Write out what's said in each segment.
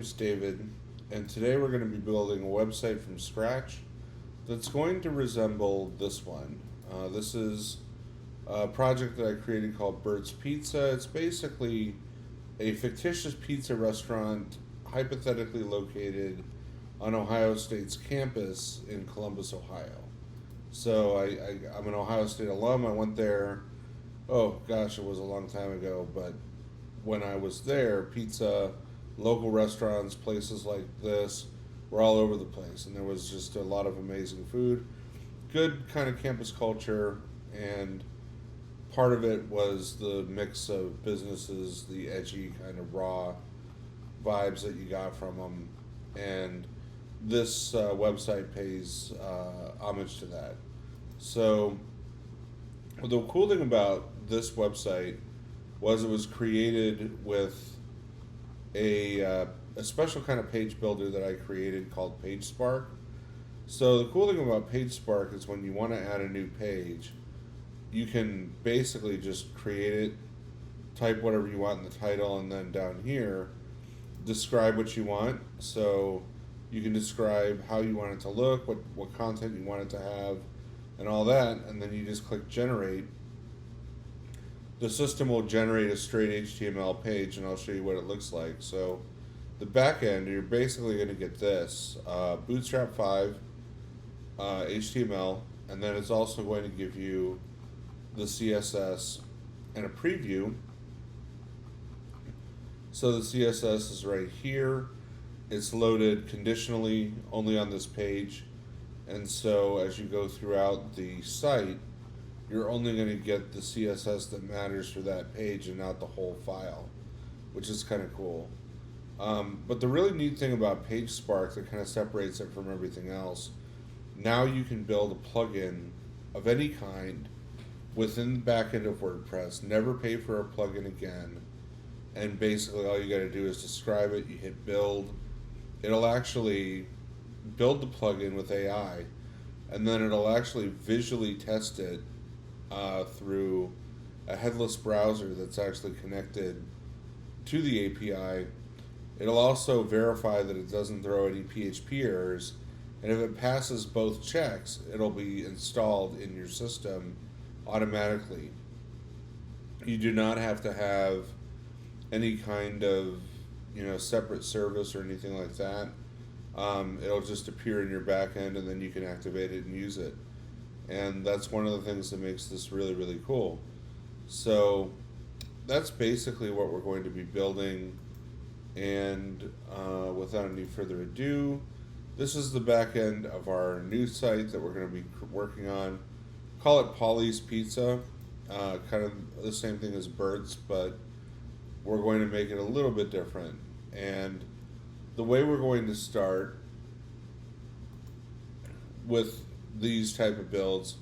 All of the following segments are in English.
It's David, and today we're going to be building a website from scratch that's going to resemble this one. This is a project that I created called Bird's Pizza. It's basically a fictitious pizza restaurant hypothetically located on Ohio State's campus in Columbus, Ohio. So I'm an Ohio State alum. I went there, oh gosh, it was a long time ago, but when I was there, pizza, local restaurants, places like this were all over the place, and there was just a lot of amazing food, good kind of campus culture, and part of it was the mix of businesses, the edgy kind of raw vibes that you got from them, and this website pays homage to that. So, the cool thing about this website was it was created with a special kind of page builder that I created called PageSpark. So the cool thing about PageSpark is when you want to add a new page, you can basically just create it, type whatever you want in the title, and then down here, describe what you want. So you can describe how you want it to look, what content you want it to have, and all that, and then you just click generate. The system will generate a straight HTML page, and I'll show you what it looks like. So the back end, you're basically going to get this Bootstrap 5 HTML, and then it's also going to give you the CSS and a preview. So the CSS is right here. It's loaded conditionally only on this page, and so as you go throughout the site, you're only going to get the CSS that matters for that page and not the whole file, which is kind of cool. But the really neat thing about PageSpark that kind of separates it from everything else, now you can build a plugin of any kind within the backend of WordPress, never pay for a plugin again, and basically all you got to do is describe it, you hit build, it'll actually build the plugin with AI, and then it'll actually visually test it through a headless browser that's actually connected to the API. It'll also verify that it doesn't throw any PHP errors, and if it passes both checks, it'll be installed in your system automatically. You do not have to have any kind of separate service or anything like that. It'll just appear in your backend, and then you can activate it and use it. And that's one of the things that makes this really, really cool. So that's basically what we're going to be building. And without any further ado, this is the back end of our new site that we're going to be working on. Call it Polly's Pizza, kind of the same thing as Bird's, but we're going to make it a little bit different. And the way we're going to start with these type of builds,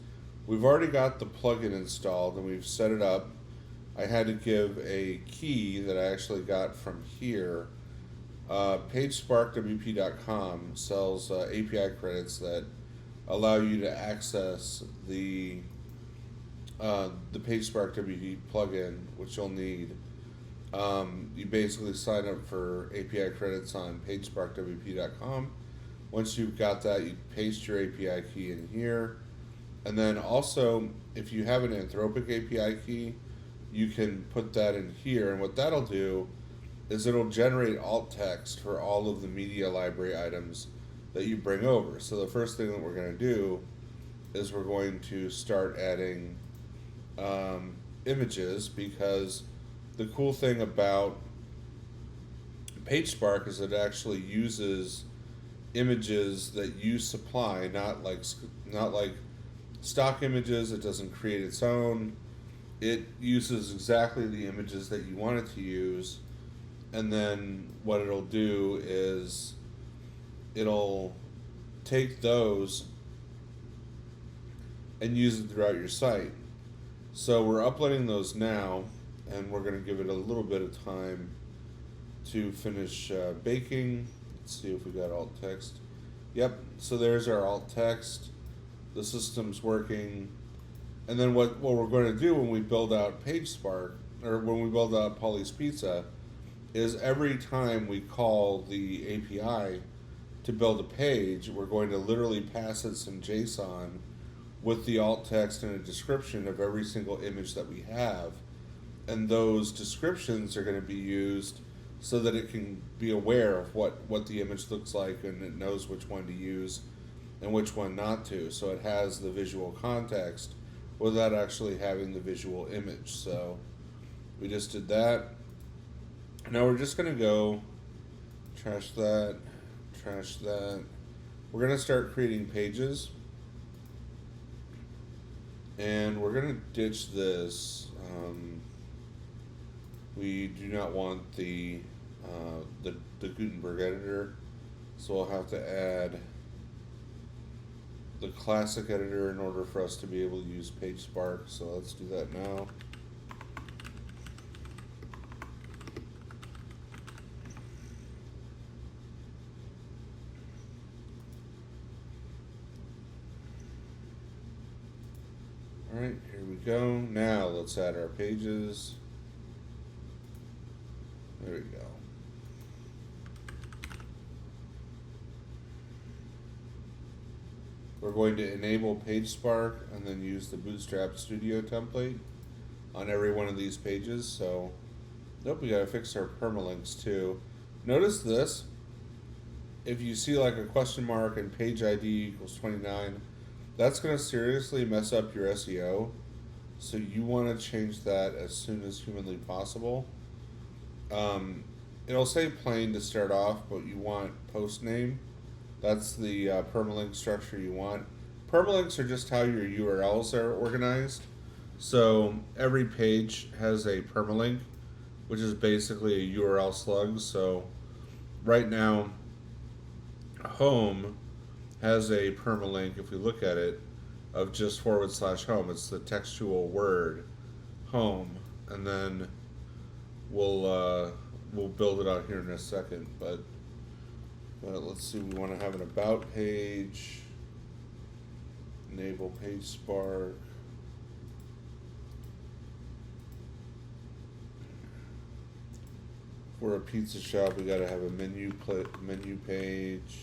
we've already got the plugin installed and we've set it up. I had to give a key that I actually got from here. PageSpark WP.com sells API credits that allow you to access the PageSpark WP plugin, which you'll need. You basically sign up for API credits on PageSpark WP.com. Once you've got that, you paste your API key in here. And then also, if you have an Anthropic API key, you can put that in here. And what that'll do is it'll generate alt text for all of the media library items that you bring over. So the first thing that we're going to do is we're going to start adding images, because the cool thing about PageSpark is it actually uses images that you supply, not like stock images. It doesn't create its own. It uses exactly the images that you want it to use, and then what it'll do is it'll take those and use it throughout your site. So we're uploading those now, and we're going to give it a little bit of time to finish baking. Let's see if we got alt text. Yep, so there's our alt text. The system's working. And then what we're going to do when we build out PageSpark, or when we build out Polly's Pizza, is every time we call the API to build a page, we're going to literally pass it some JSON with the alt text and a description of every single image that we have. And those descriptions are going to be used so that it can be aware of what the image looks like, and it knows which one to use and which one not to. So it has the visual context without actually having the visual image. So we just did that. Now we're just going to go trash that, trash that. We're going to start creating pages. And we're going to ditch this. We do not want the Gutenberg editor, so we'll have to add the classic editor in order for us to be able to use PageSpark. So let's do that now. Alright, here we go. Now let's add our pages. There we go. We're going to enable PageSpark and then use the Bootstrap Studio template on every one of these pages. So, nope, we gotta fix our permalinks too. Notice this. If you see like a question mark and page ID equals 29, that's going to seriously mess up your SEO. So you want to change that as soon as humanly possible. It'll say plain to start off, but you want post name. That's the permalink structure you want. Permalinks are just how your URLs are organized. So every page has a permalink, which is basically a URL slug. So right now, home has a permalink, if we look at it, of just /home. It's the textual word home, and then we'll build it out here in a second. But let's see, we want to have an about page, enable PageSpark. If we're a pizza shop, we got to have a menu page.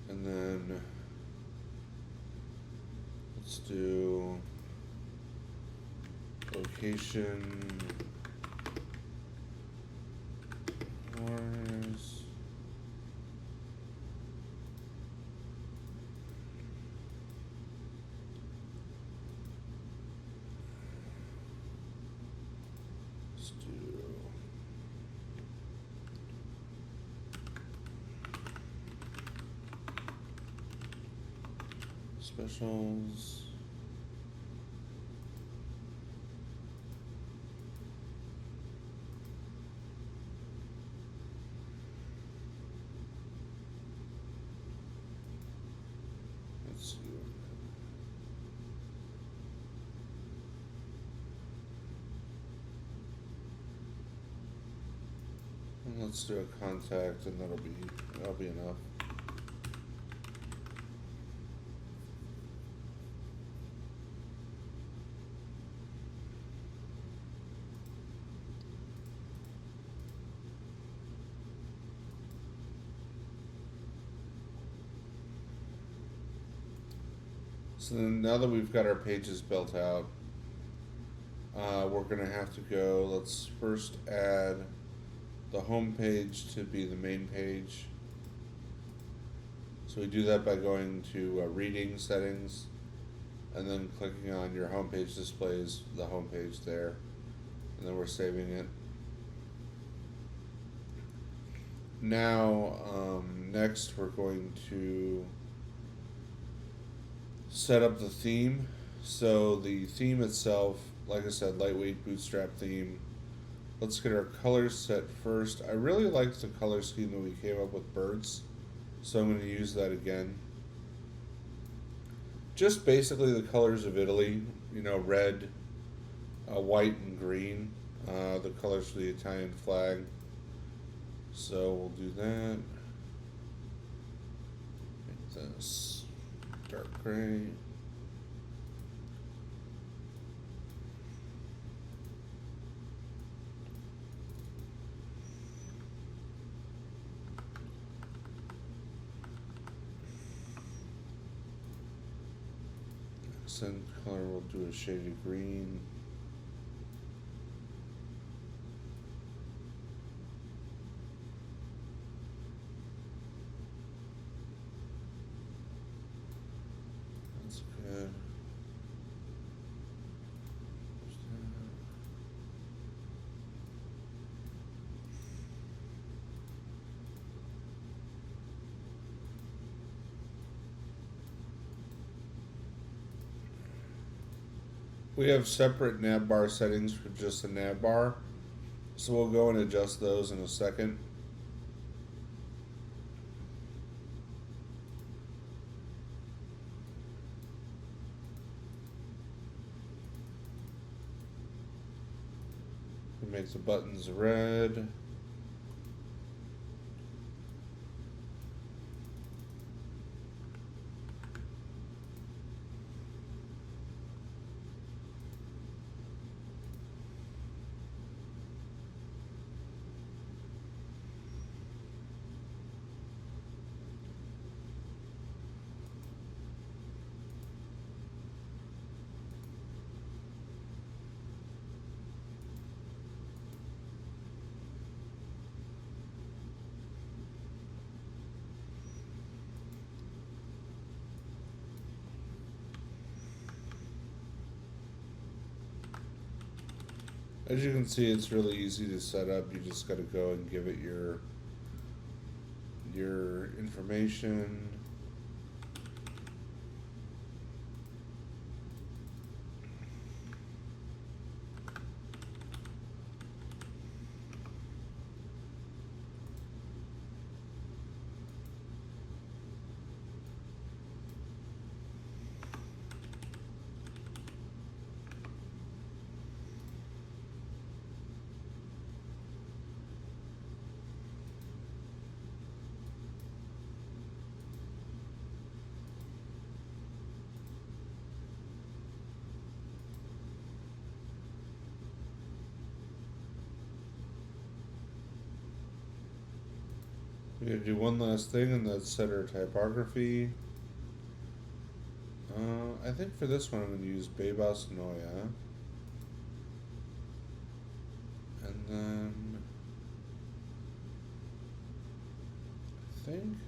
And then let's do location bars. Let's do specials. Let's see. And let's do a contact, and that'll be enough. So then now that we've got our pages built out, we're going to have to go, let's first add the home page to be the main page. So we do that by going to reading settings and then clicking on your home page displays the home page there, and then we're saving it. Now, next we're going to set up the theme. So the theme itself, like I said, lightweight bootstrap theme. Let's get our colors set first. I really like the color scheme that we came up with birds, so I'm going to use that again. Just basically the colors of Italy, red, white, and green, the colors for the Italian flag. So we'll do that. this dark gray. Accent color, we'll do a shady green. That's good. We have separate navbar settings for just the navbar, so we'll go and adjust those in a second. We make the buttons red. As you can see, it's really easy to set up. You just got to go and give it your information. We're going to do one last thing, and that's set our typography. I think for this one I'm going to use Bebas Noya. And then I think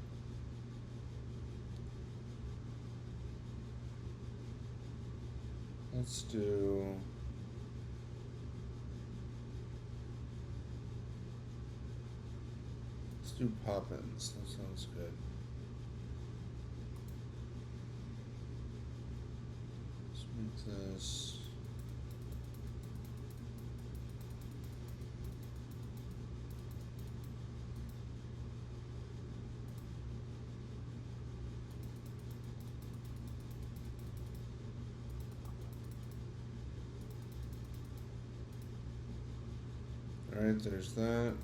let's do Poppins. That sounds good. Let's make this all right. There's that.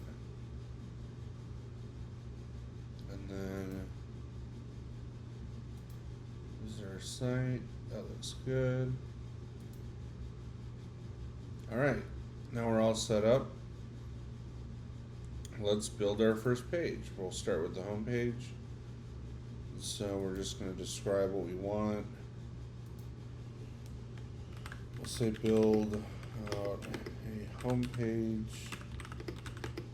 Site. That looks good. Alright, now we're all set up. Let's build our first page. We'll start with the home page. So we're just going to describe what we want. We'll say build out a home page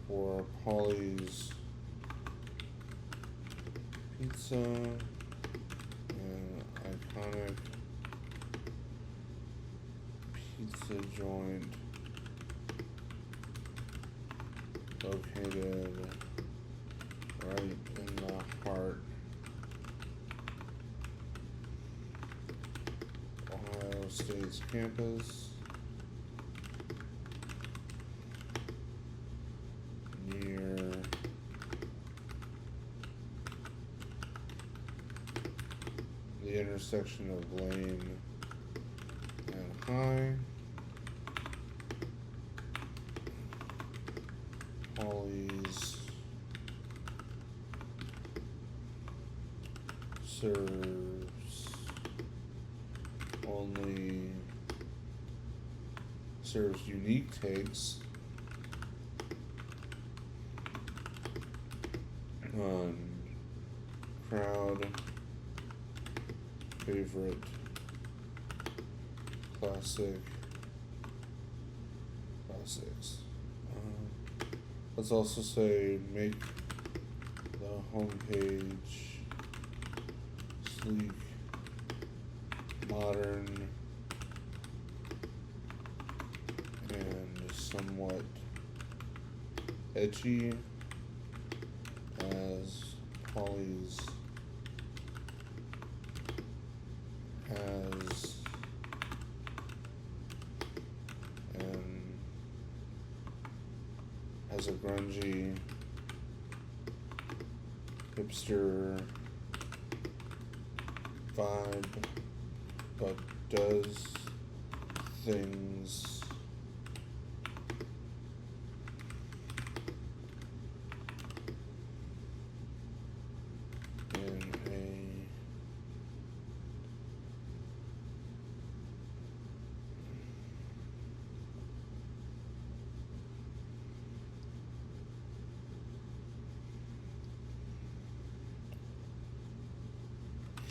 for Polly's Pizza. Iconic pizza joint located right in the heart Ohio State's campus near the intersection of Lane and High. Polly's serves unique takes on crowd favorite classics. Let's also say make the homepage sleek, modern, and somewhat edgy as Polly's has, and has a grungy hipster vibe, but does things in a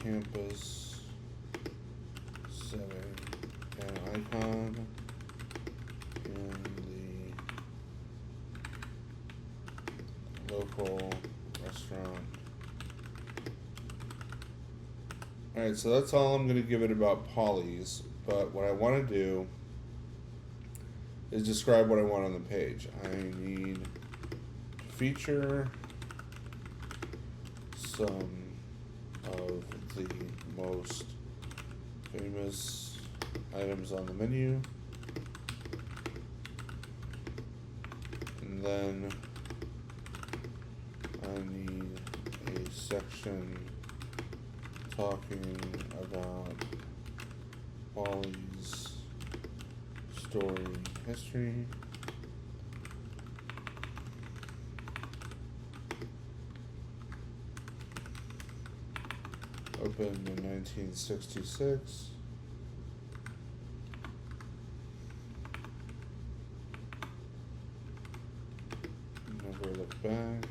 campus setting, an icon in the local restaurant. Alright, so that's all I'm going to give it about Polly's, but what I want to do is describe what I want on the page. I need to feature some of the most famous items on the menu, and then I need a section talking about Polly's story history. Opened in 1966. Never look back.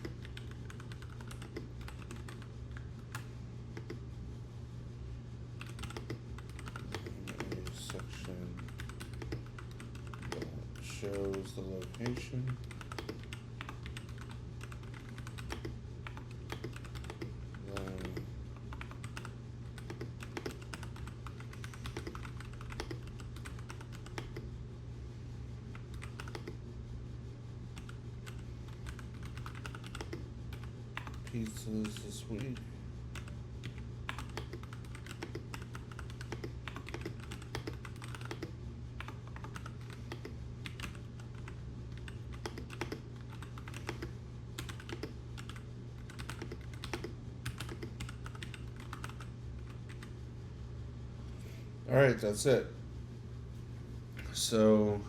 And a section that shows the location. Pizzas this week. All right, that's it. So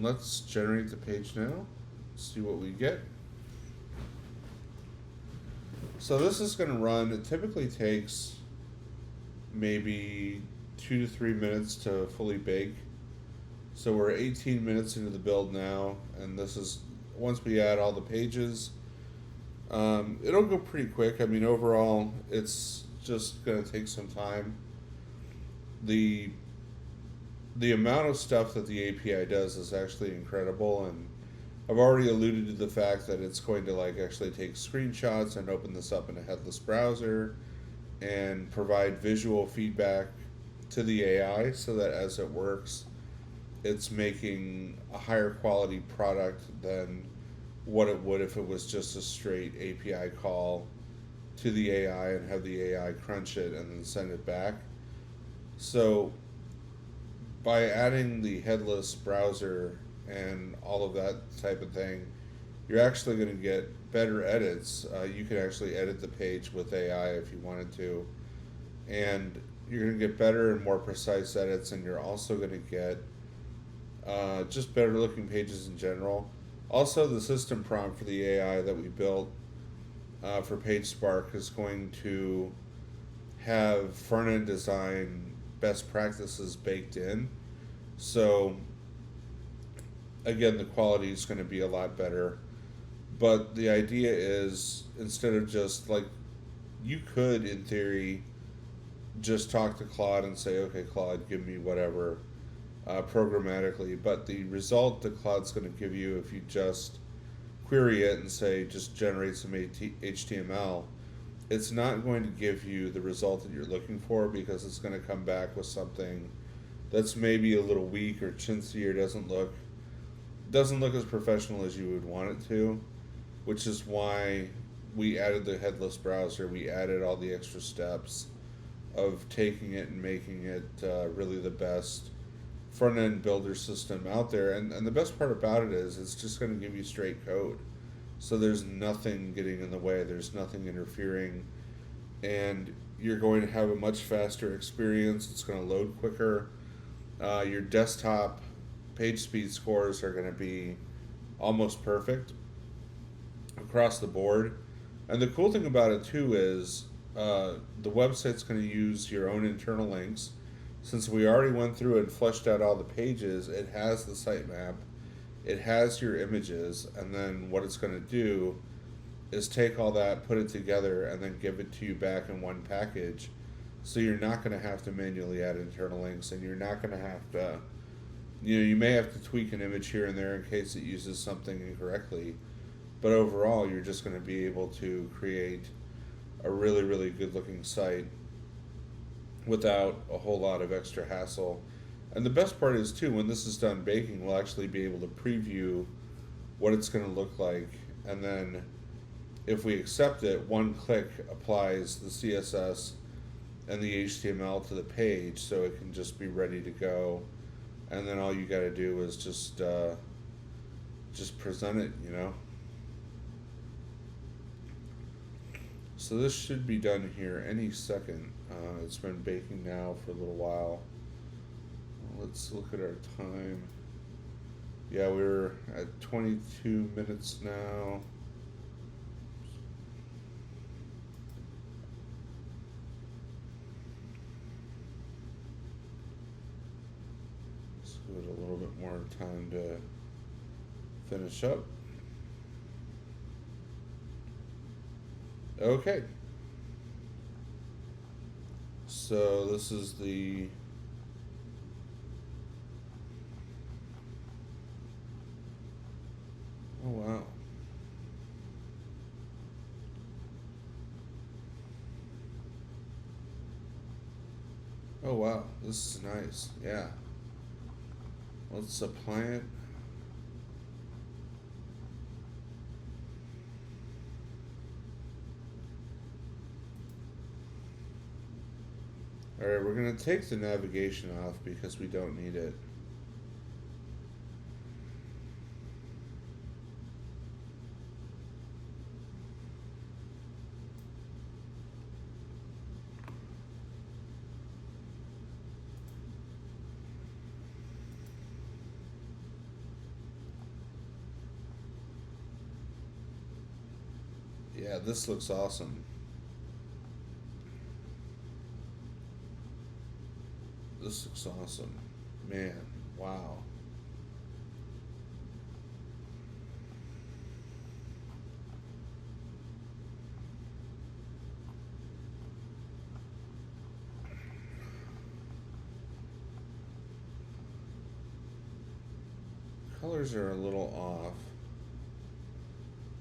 let's generate the page now, see what we get. So this is going to run, it typically takes maybe 2 to 3 minutes to fully bake. So we're 18 minutes into the build now, and this is, once we add all the pages, it'll go pretty quick. I mean, overall, it's just going to take some time. The amount of stuff that the API does is actually incredible, and I've already alluded to the fact that it's going to actually take screenshots and open this up in a headless browser and provide visual feedback to the AI so that as it works, it's making a higher quality product than what it would if it was just a straight API call to the AI and have the AI crunch it and then send it back. So by adding the headless browser and all of that type of thing, you're actually going to get better edits. You can actually edit the page with AI if you wanted to, and you're going to get better and more precise edits, and you're also going to get just better looking pages in general. Also, the system prompt for the AI that we built for PageSpark is going to have front end design best practices baked in. So again, the quality is going to be a lot better. But the idea is, instead of just like, you could in theory just talk to Claude and say, okay, Claude, give me whatever programmatically. But the result that Claude's going to give you, if you just query it and say, just generate some HTML, it's not going to give you the result that you're looking for, because it's going to come back with something that's maybe a little weak or chintzy, or doesn't look as professional as you would want it to, which is why we added the headless browser. We added all the extra steps of taking it and making it really the best front end builder system out there. And the best part about it is it's just going to give you straight code. So there's nothing getting in the way, there's nothing interfering, and you're going to have a much faster experience. It's going to load quicker. Your desktop page speed scores are going to be almost perfect across the board. And the cool thing about it too is the website's going to use your own internal links. Since we already went through and fleshed out all the pages, it has the sitemap, it has your images, and then what it's going to do is take all that, put it together, and then give it to you back in one package. So you're not going to have to manually add internal links, and you're not going to have to, you may have to tweak an image here and there in case it uses something incorrectly, but overall you're just going to be able to create a really, really good looking site without a whole lot of extra hassle. And the best part is too, when this is done baking, we'll actually be able to preview what it's going to look like, and then if we accept it, one click applies the CSS and the HTML to the page, so it can just be ready to go. And then all you got to do is just present it, So this should be done here any second. It's been baking now for a little while. Let's look at our time. Yeah, we're at 22 minutes now. Let's give it a little bit more time to finish up. Okay. So this is the oh wow. Oh wow, this is nice. Yeah. Let's apply it. Alright, we're going to take the navigation off because we don't need it. Yeah, this looks awesome. This looks awesome. Man, wow. Colors are a little off.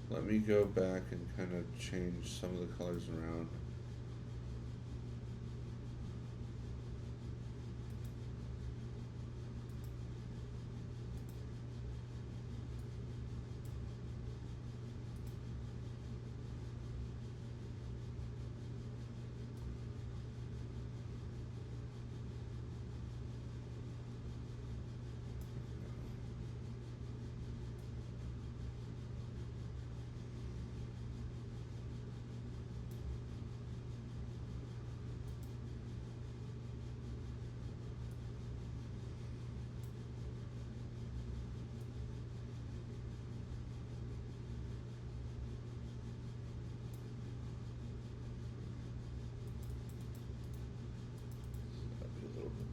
Let me go back and kind of change some of the colors around.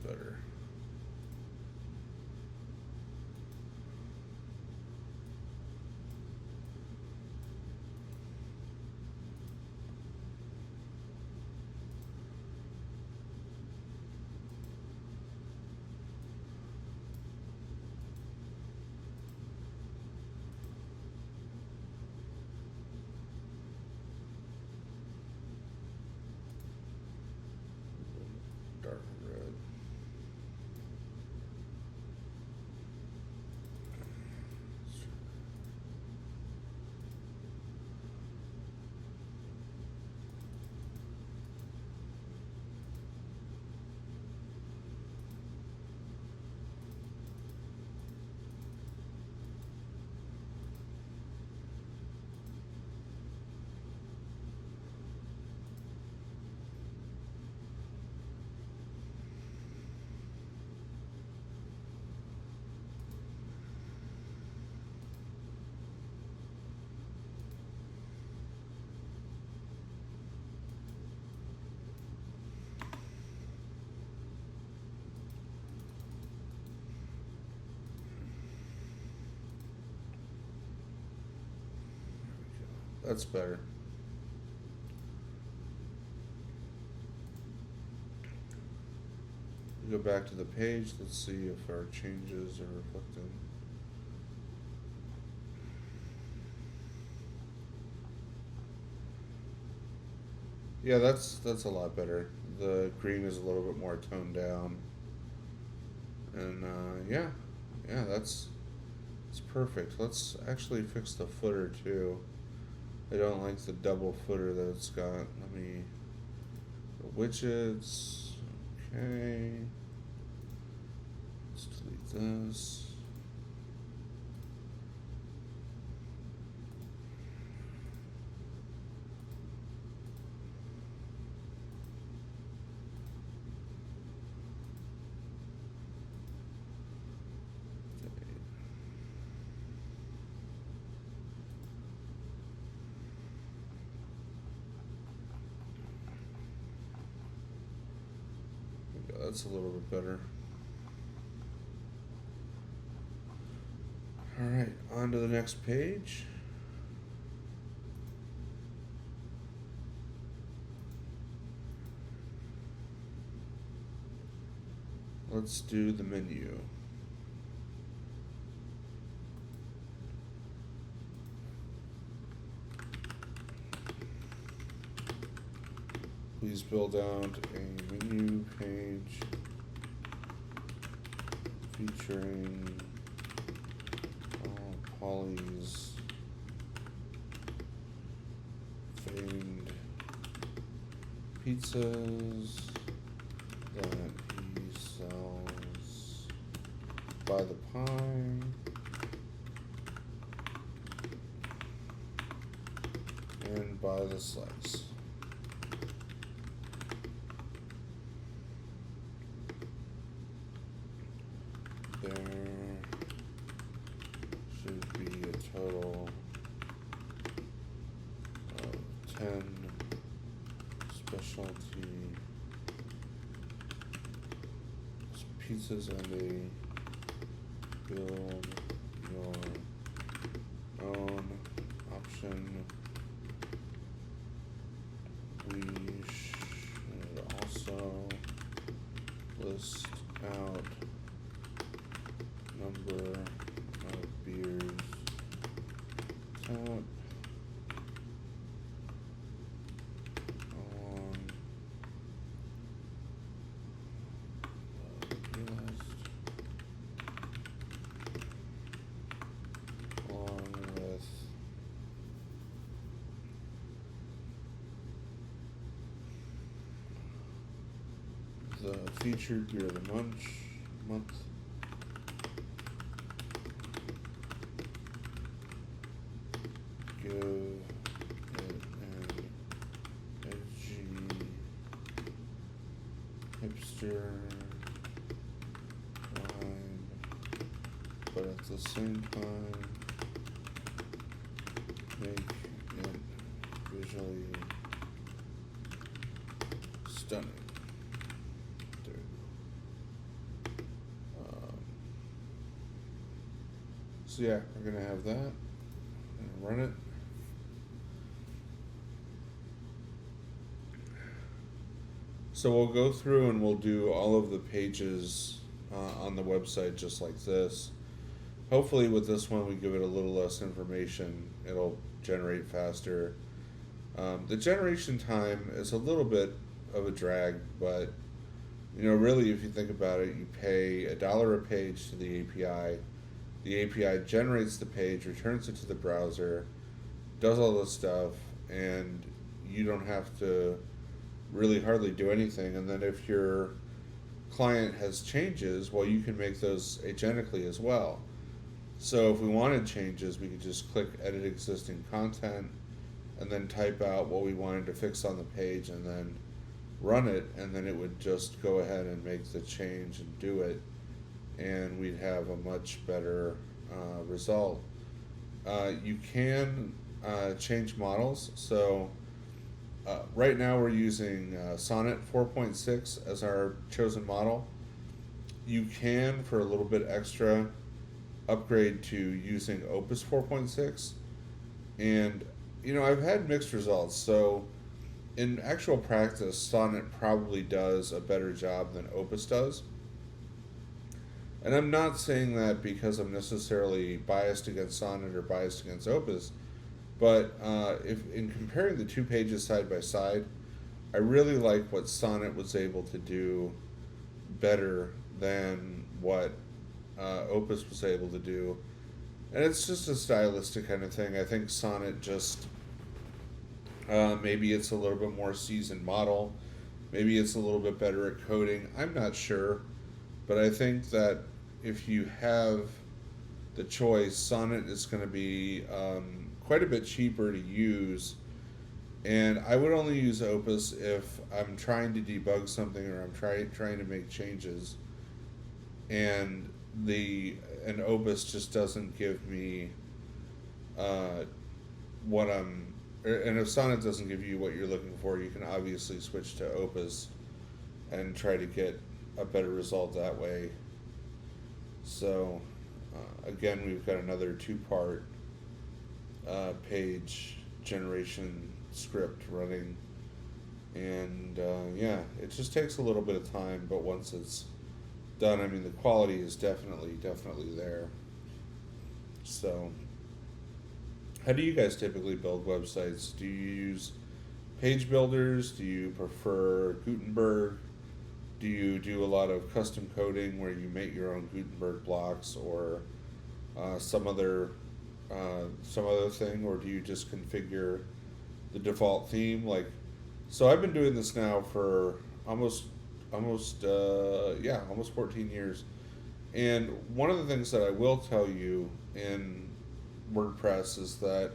better. Dark red. That's better. Go back to the page. Let's see if our changes are reflected. Yeah, that's a lot better. The green is a little bit more toned down, and yeah, that's perfect. Let's actually fix the footer too. I don't like the double footer that it's got. Let me widgets. Okay. Let's delete this. That's a little bit better. All right, on to the next page. Let's do the menu. Please build out a menu page featuring Polly's famed pizzas that he sells by the pie and by the slice. There should be a total of 10 specialty pizzas and a build your own option. We should also list out number of beers tap on the list along with the featured beer of the month. Give it an edgy hipster vibe, but at the same time make it visually stunning. There we go. yeah, we're gonna have that. I'm gonna run it. So we'll go through and we'll do all of the pages on the website just like this. Hopefully with this one we give it a little less information. It'll generate faster. The generation time is a little bit of a drag, but really if you think about it, you pay $1 a page to the API. The API generates the page, returns it to the browser, does all this stuff, and you don't have to really hardly do anything. And then if your client has changes, well, you can make those agentically as well. So if we wanted changes, we could just click edit existing content and then type out what we wanted to fix on the page and then run it, and then it would just go ahead and make the change and do it, and we'd have a much better result. You can change models. So right now we're using Sonnet 4.6 as our chosen model. You can, for a little bit extra, upgrade to using Opus 4.6, and I've had mixed results. So in actual practice, Sonnet probably does a better job than Opus does. And I'm not saying that because I'm necessarily biased against Sonnet or biased against Opus, but if in comparing the two pages side by side, I really like what Sonnet was able to do better than what Opus was able to do. And it's just a stylistic kind of thing. I think Sonnet just, maybe it's a little bit more seasoned model. Maybe it's a little bit better at coding. I'm not sure. But I think that if you have the choice, Sonnet is going to be quite a bit cheaper to use. And I would only use Opus if I'm trying to debug something or I'm trying to make changes. And Opus just doesn't give me what I'm. And if Sonnet doesn't give you what you're looking for, you can obviously switch to Opus and try to get a better result that way. So again, we've got another two-part page generation script running, and yeah, it just takes a little bit of time, but once it's done, I mean, the quality is definitely there. So how do you guys typically build websites? Do you use page builders? Do you prefer Gutenberg? Do you do a lot of custom coding where you make your own Gutenberg blocks, or some other thing, or do you just configure the default theme? So I've been doing this now for almost 14 years, and one of the things that I will tell you in WordPress is that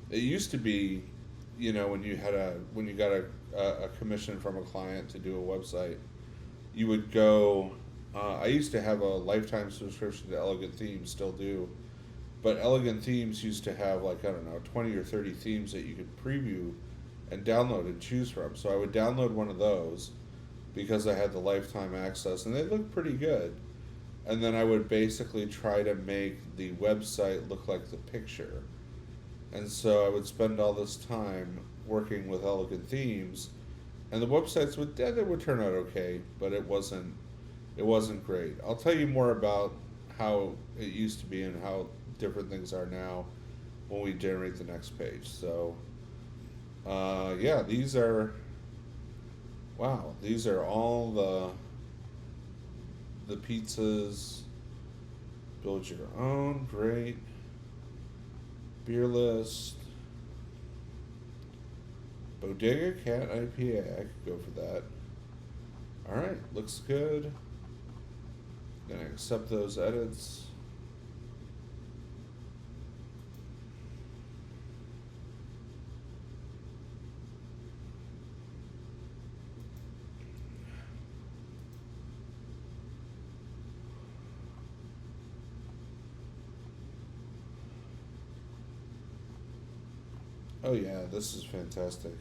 it used to be, when you got a commission from a client to do a website, you would go. I used to have a lifetime subscription to Elegant Themes, still do, but Elegant Themes used to have 20 or 30 themes that you could preview and download and choose from. So I would download one of those because I had the lifetime access, and they looked pretty good. And then I would basically try to make the website look like the picture. And so I would spend all this time working with Elegant Themes, and the websites would turn out okay, but it wasn't great. I'll tell you more about how it used to be and how different things are now when we generate the next page. So yeah, these are all the pizzas. Build your own, great. Beer list. Bodega Cat IPA, I could go for that. Alright, looks good. Gonna accept those edits. Oh yeah, this is fantastic.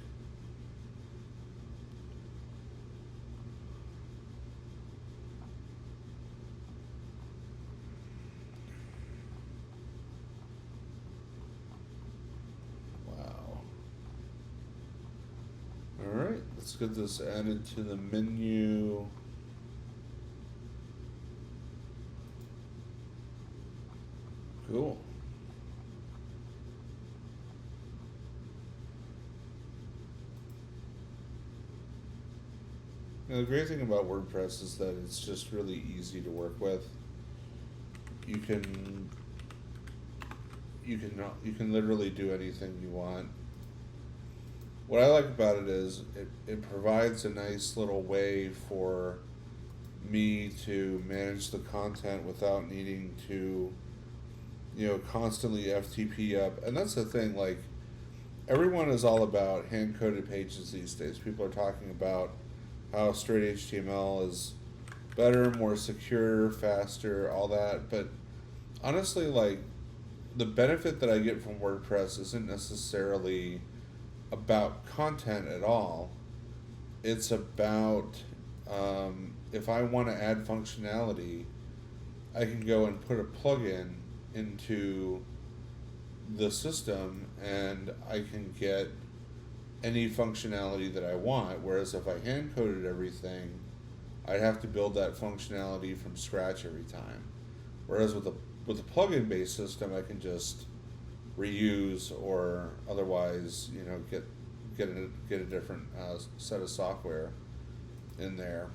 Let's get this added to the menu. Cool. Now, the great thing about WordPress is that it's just really easy to work with. You can literally do anything you want. What I like about it is it provides a nice little way for me to manage the content without needing to, constantly FTP up. And that's the thing, like, everyone is all about hand-coded pages these days. People are talking about how straight HTML is better, more secure, faster, all that. But honestly, like, the benefit that I get from WordPress isn't necessarily about content at all. It's about if I want to add functionality, I can go and put a plugin into the system and I can get any functionality that I want. Whereas if I hand coded everything, I'd have to build that functionality from scratch every time. Whereas with a plugin based system, I can just reuse or otherwise, get a different set of software in there.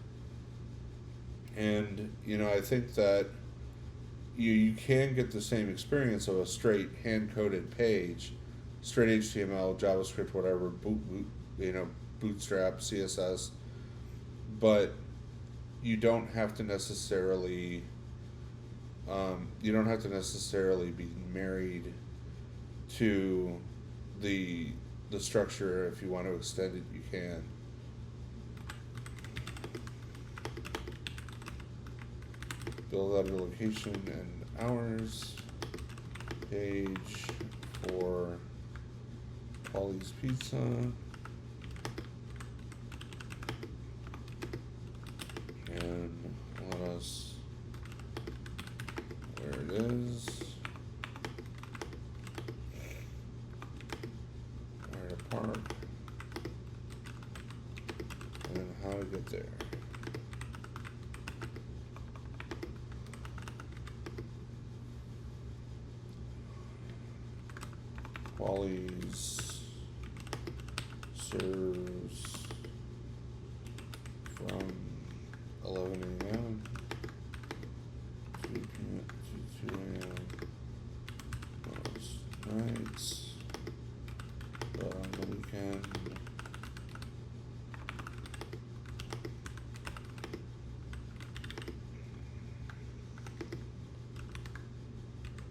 And I think that you can get the same experience of a straight hand coded page, straight HTML, JavaScript, whatever, Bootstrap, CSS, but you don't have to necessarily be married to the structure. If you want to extend it, you can. Build out a location and hours. Page for Polly's Pizza. And let us, where it is, where to park, and then how to get there. Wally's serves from 11 a.m. to 2 a.m. most nights, but on the weekend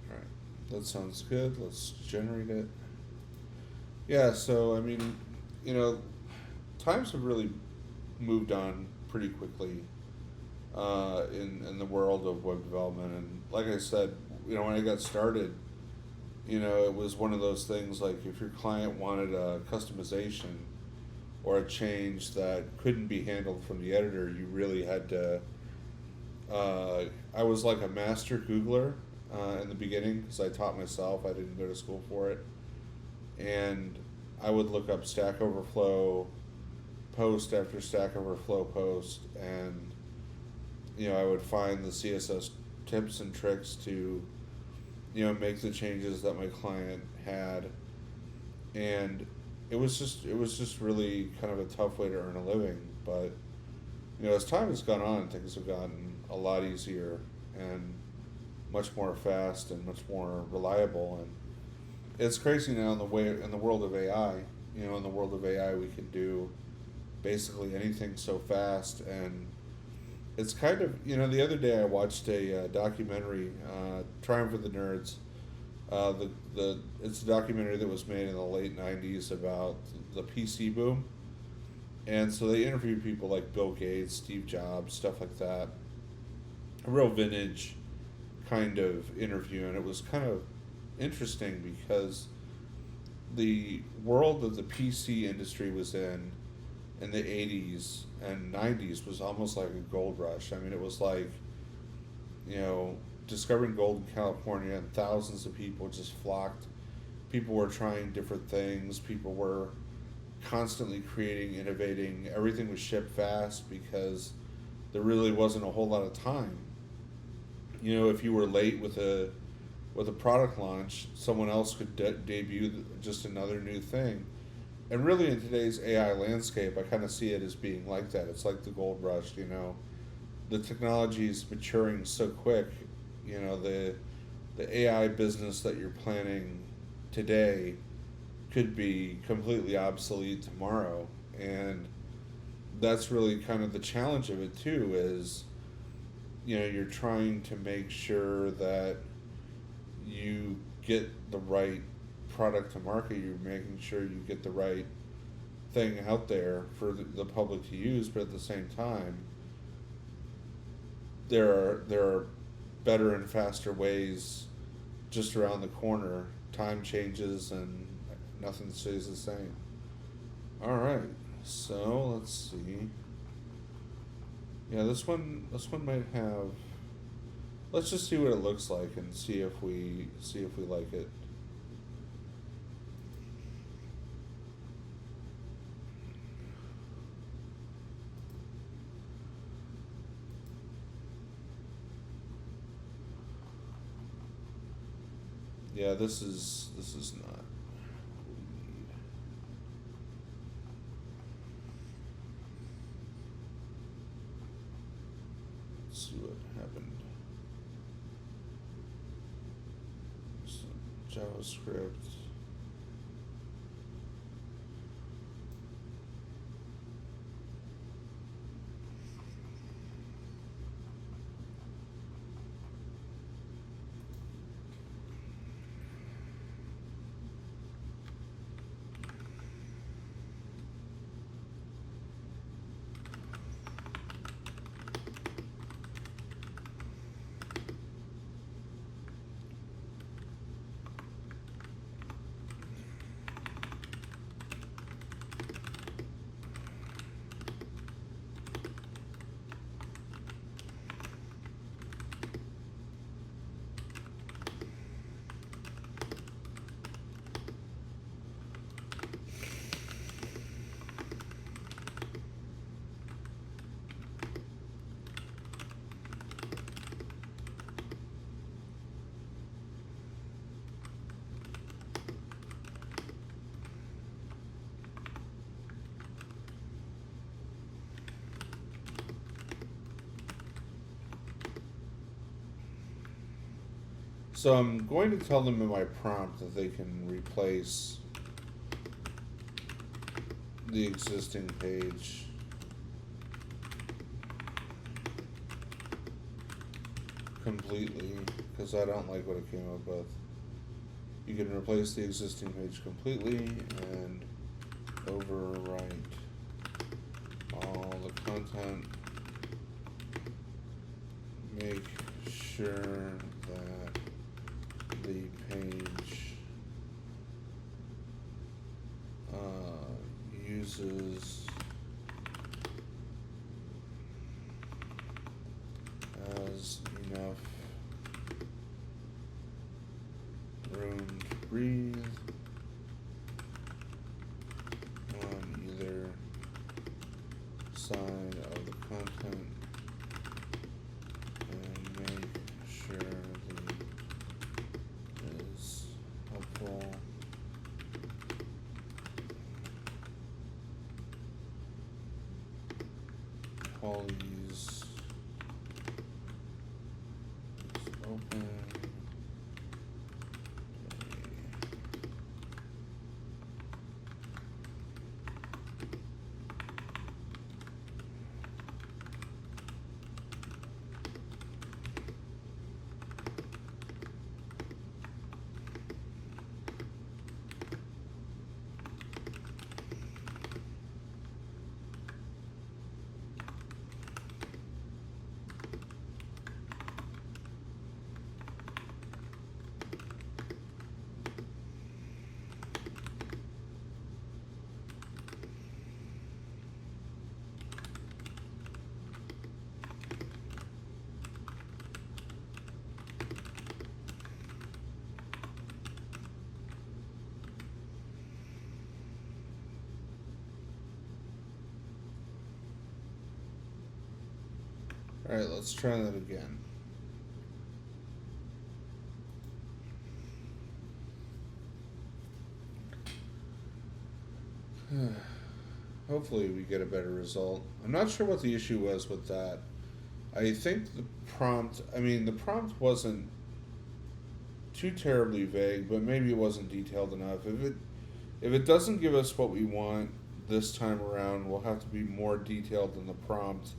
alright, that sounds good. Let's generate it. Yeah, so I mean, times have really moved on pretty quickly in the world of web development. And like I said, when I got started, it was one of those things like if your client wanted a customization or a change that couldn't be handled from the editor, you really had to. I was like a master Googler in the beginning because I taught myself. I didn't go to school for it. And I would look up Stack Overflow post after Stack Overflow post, and I would find the CSS tips and tricks to make the changes that my client had. And it was just really kind of a tough way to earn a living. But as time has gone on, things have gotten a lot easier and much more fast and much more reliable. And it's crazy now in the world of AI. In the world of AI, we can do basically anything so fast, and it's kind of the other day I watched a documentary, Triumph of the Nerds. It's a documentary that was made in the late '90s about the PC boom, and so they interview people like Bill Gates, Steve Jobs, stuff like that. A real vintage kind of interview, and it was kind of interesting because the world that the PC industry was in the 80s and 90s was almost like a gold rush. I mean, it was like, discovering gold in California, and thousands of people just flocked. People were trying different things. People were, constantly creating, innovating. Everything was shipped fast because there really wasn't a whole lot of time. You know, if you were late with a product launch, someone else could debut just another new thing. And really, in today's AI landscape, I kind of see it as being like that. It's like the gold rush. You know, the technology is maturing so quick. You know, the AI business that you're planning today could be completely obsolete tomorrow, and that's really kind of the challenge of it too. Is, you know, you're trying to make sure that you get the right product to market. You're making sure you get the right thing out there for the public to use, but at the same time, there are better and faster ways just around the corner. Time changes and nothing stays the same. All right, so let's see. Yeah, this one might have. Let's just see what it looks like and see if we like it. Yeah, this is not what we need. Let's see what happened. Some JavaScript. So I'm going to tell them in my prompt that they can replace the existing page completely, because I don't like what it came up with. You can replace the existing page completely and overwrite all the content. Make sure that the page uses has enough room to breathe on either side of the content, and make sure the is helpful. Qualities is open. Alright, let's try that again. Hopefully we get a better result. I'm not sure what the issue was with that. I think the prompt wasn't too terribly vague, but maybe it wasn't detailed enough. If it doesn't give us what we want this time around, we'll have to be more detailed in the prompt.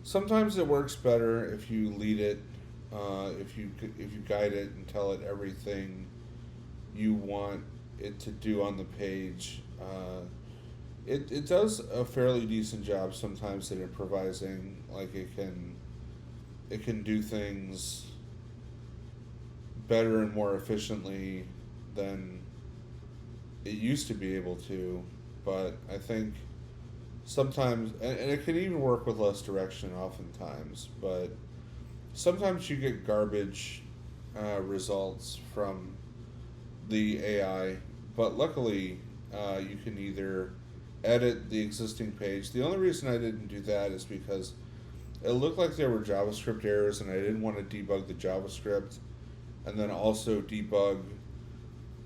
Sometimes it works better if you lead it, if you guide it and tell it everything you want it to do on the page. It does a fairly decent job sometimes at improvising. Like it can do things better and more efficiently than it used to be able to. But I think sometimes, and it can even work with less direction oftentimes, but sometimes you get garbage results from the AI. But luckily, you can either edit the existing page. The only reason I didn't do that is because it looked like there were JavaScript errors, and I didn't want to debug the JavaScript and then also debug,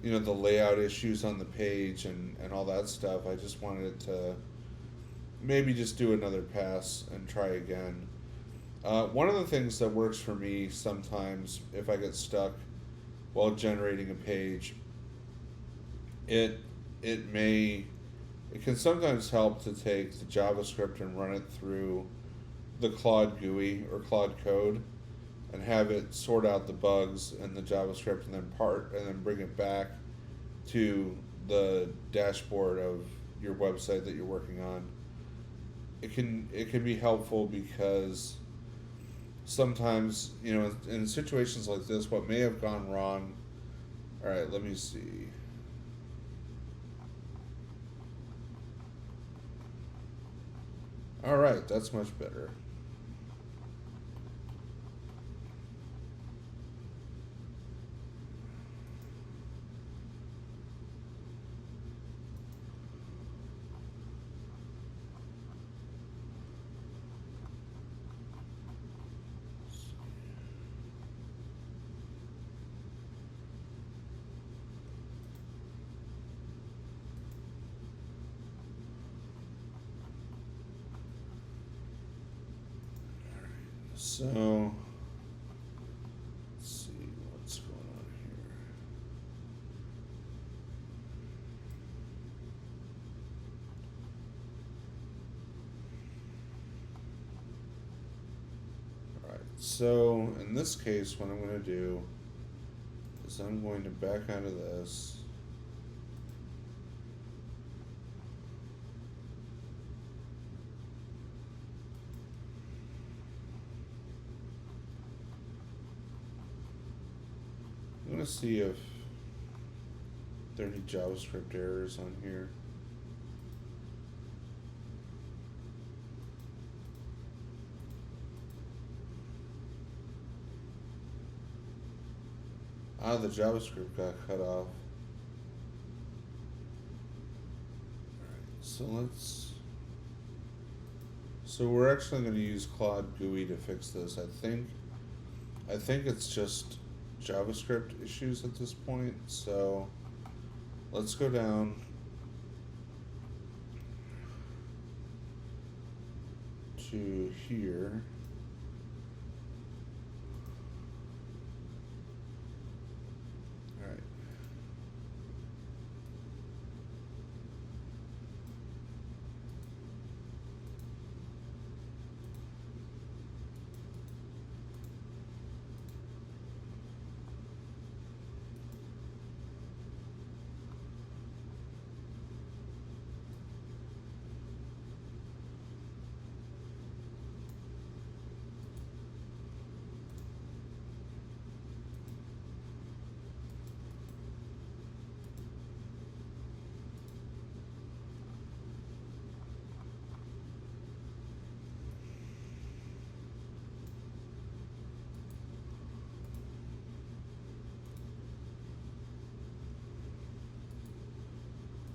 the layout issues on the page and all that stuff. I just wanted it to maybe just do another pass and try again. One of the things that works for me sometimes if I get stuck while generating a page, it can sometimes help to take the JavaScript and run it through the Claude GUI or Claude Code and have it sort out the bugs in the JavaScript and then bring it back to the dashboard of your website that you're working on. It can be helpful because sometimes, in situations like this, what may have gone wrong. All right, let me see. All right, that's much better. So, let's see what's going on here. Alright, so in this case, what I'm going to do is I'm going to back out of this. I'm going to see if there are any JavaScript errors on here. The JavaScript got cut off. Alright, so we're actually going to use Claude GUI to fix this. I think it's just JavaScript issues at this point. So let's go down to here. All right.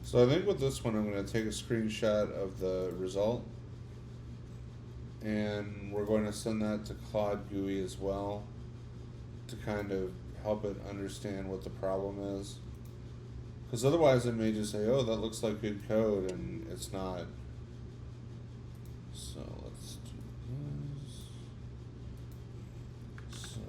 So I think with this one, I'm going to take a screenshot of the result and we're going to send that to Claude GUI as well to kind of help it understand what the problem is. Because otherwise it may just say, oh, that looks like good code, and it's not. So let's do this. So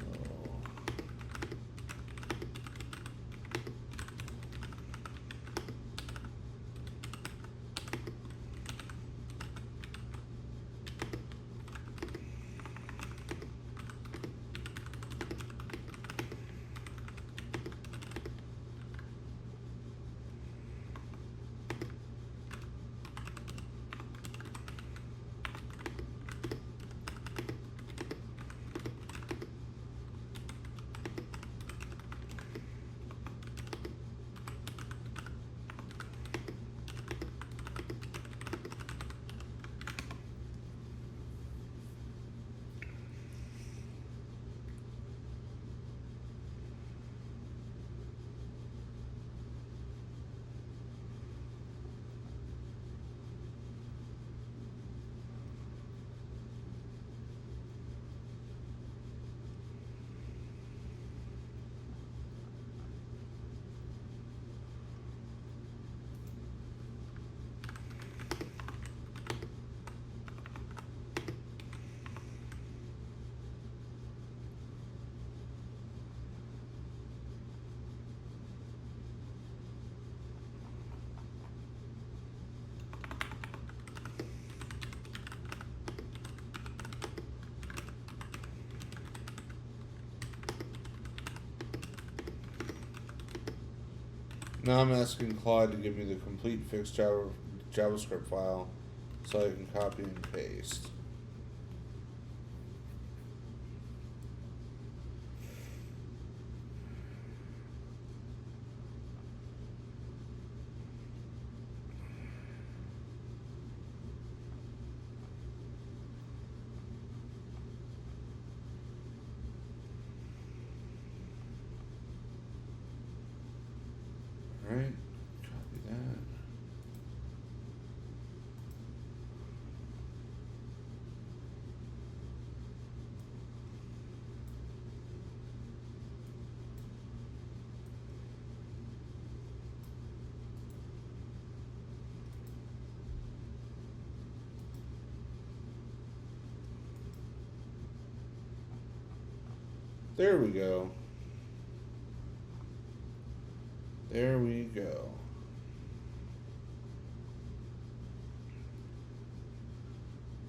now I'm asking Claude to give me the complete fixed JavaScript file so I can copy and paste. Alright, copy that. There we go. There we go.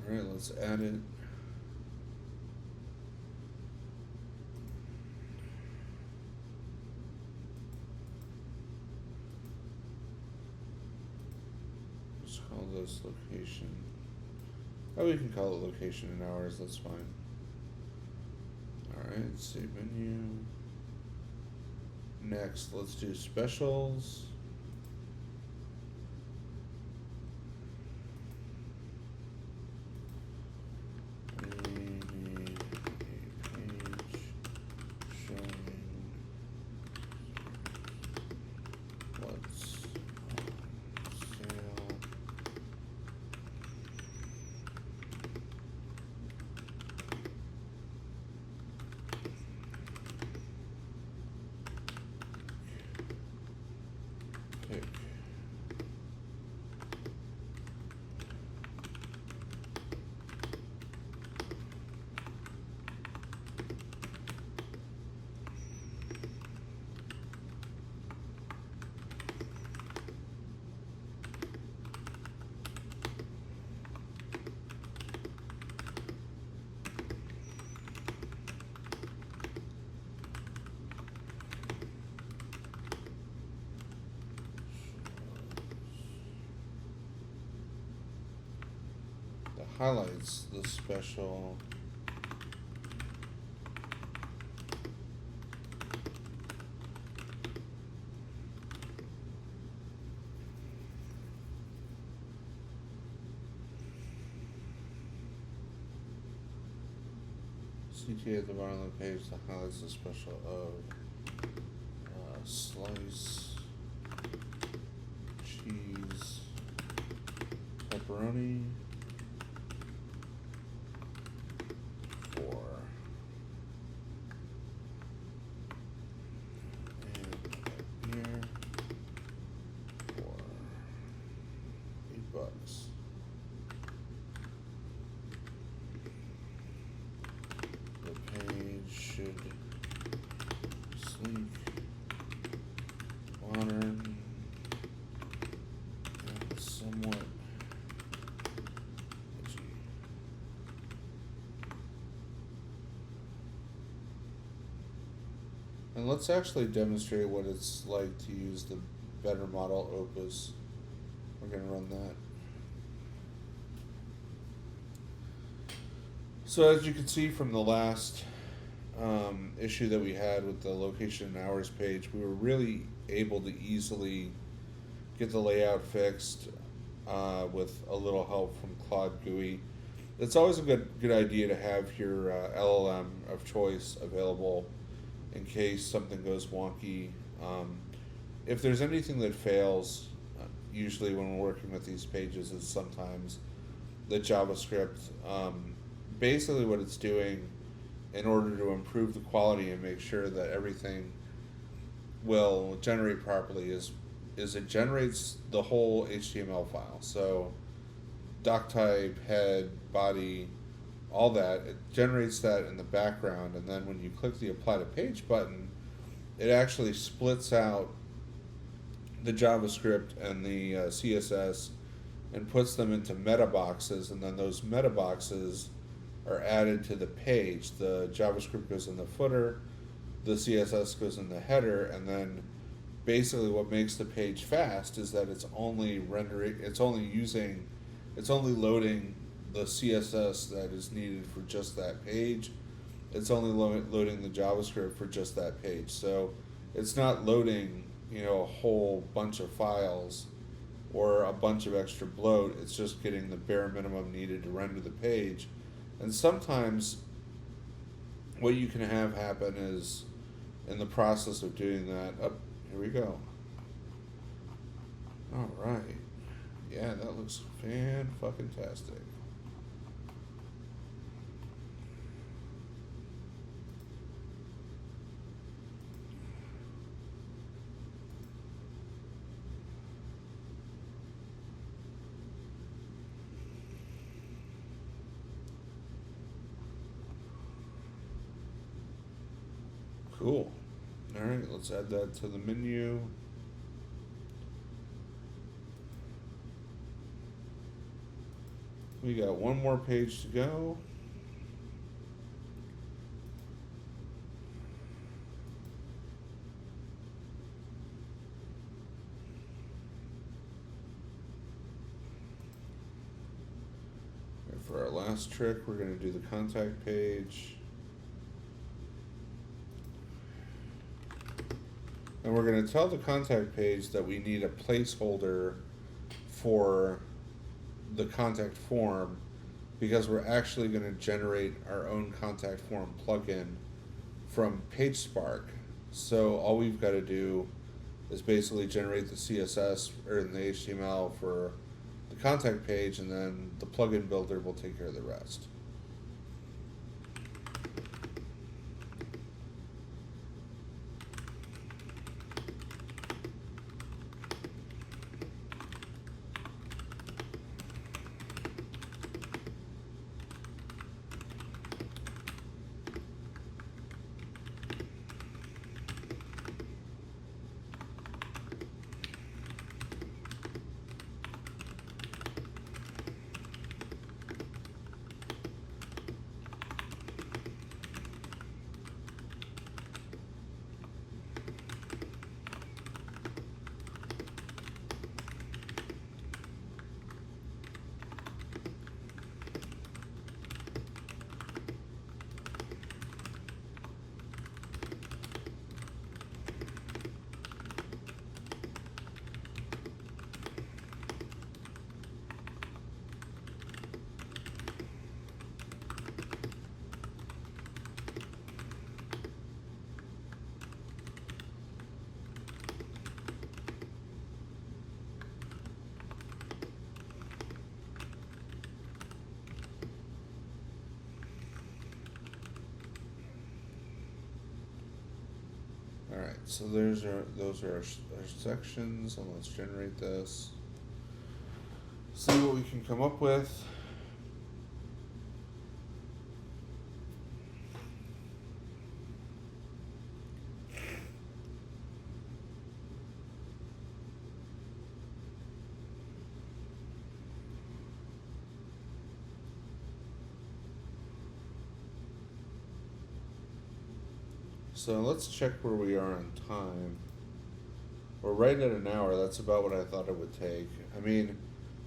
Alright, let's add it. Let's call this location. Oh, we can call it location in hours, that's fine. Alright, save menu. Next, let's do specials. We need a page showing what's on sale. Pick. Highlights the special. CTA at the bottom of the page that highlights the special of slice, cheese, pepperoni. And let's actually demonstrate what it's like to use the better model Opus. We're going to run that. So as you can see from the last issue that we had with the location and hours page, we were really able to easily get the layout fixed with a little help from Claude GUI. It's always a good idea to have your LLM of choice available in case something goes wonky. If there's anything that fails, usually when we're working with these pages, is sometimes the JavaScript. Basically, what it's doing in order to improve the quality and make sure that everything will generate properly is it generates the whole HTML file. So doc type, head, body, all that, it generates that in the background, and then when you click the apply to page button, it actually splits out the JavaScript and the CSS and puts them into meta boxes, and then those meta boxes are added to the page. The JavaScript goes in the footer, the CSS goes in the header, and then basically what makes the page fast is that it's only loading the CSS that is needed for just that page. It's only loading the JavaScript for just that page. So it's not loading, a whole bunch of files or a bunch of extra bloat. It's just getting the bare minimum needed to render the page. And sometimes what you can have happen is, in the process of doing that, here we go. All right. Yeah, that looks fan-fucking-tastic. Cool. All right, let's add that to the menu. We got one more page to go. And for our last trick, we're going to do the contact page. And we're going to tell the contact page that we need a placeholder for the contact form, because we're actually going to generate our own contact form plugin from PageSpark. So all we've got to do is basically generate the CSS or the HTML for the contact page, and then the plugin builder will take care of the rest. Alright, so those are our sections, and let's generate this. See what we can come up with. So let's check where we are on time. We're right at an hour. That's about what I thought it would take. I mean,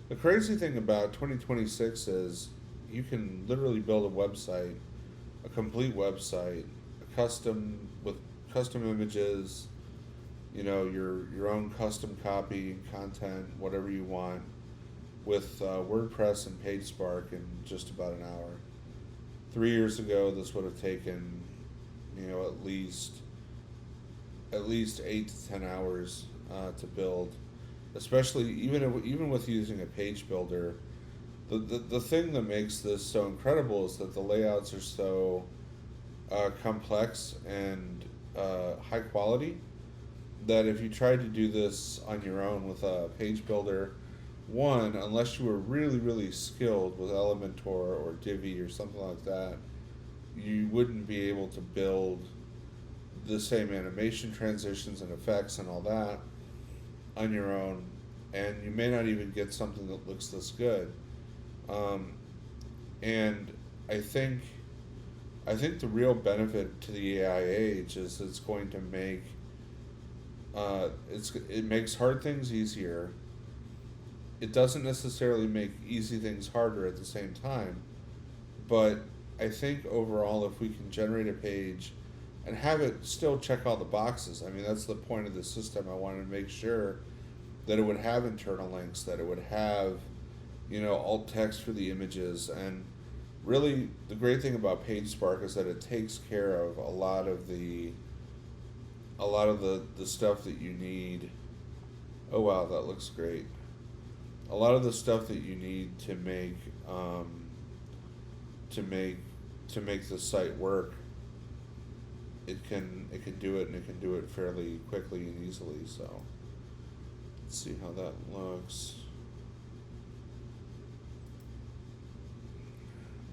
the crazy thing about 2026 is you can literally build a website, a complete website, a custom with custom images, you know, your own custom copy, content, whatever you want, with WordPress and PageSpark in just about an hour. 3 years ago, this would have taken, you know, at least 8 to 10 hours to build, especially even with using a page builder. The thing that makes this so incredible is that the layouts are so complex and high quality that if you tried to do this on your own with a page builder, one, unless you were really skilled with Elementor or Divi or something like that, you wouldn't be able to build the same animation transitions and effects and all that on your own, and you may not even get something that looks this good. And I think the real benefit to the AI age is it's going to make it makes hard things easier. It doesn't necessarily make easy things harder at the same time, but I think overall, if we can generate a page and have it still check all the boxes, I mean, that's the point of the system. I wanted to make sure that it would have internal links, that it would have, you know, alt text for the images, and really the great thing about PageSpark is that it takes care of a lot of the stuff that you need. Oh wow, that looks great. A lot of the stuff that you need to make the site work, it can do it, and it can do it fairly quickly and easily. So let's see how that looks.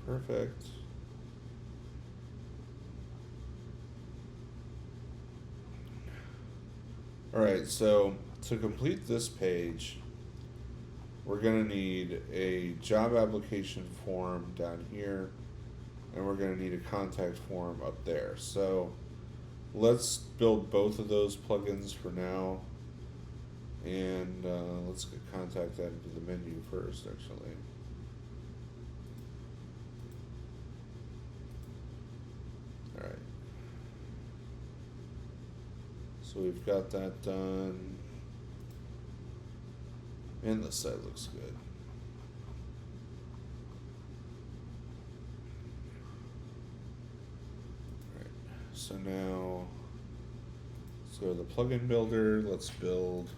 Perfect. Alright, so to complete this page, we're going to need a job application form down here, and we're going to need a contact form up there. So let's build both of those plugins for now, and let's get contact added to the menu first, actually. Alright. So we've got that done. And this side looks good. Alright, so now let's go to the plugin builder. Let's build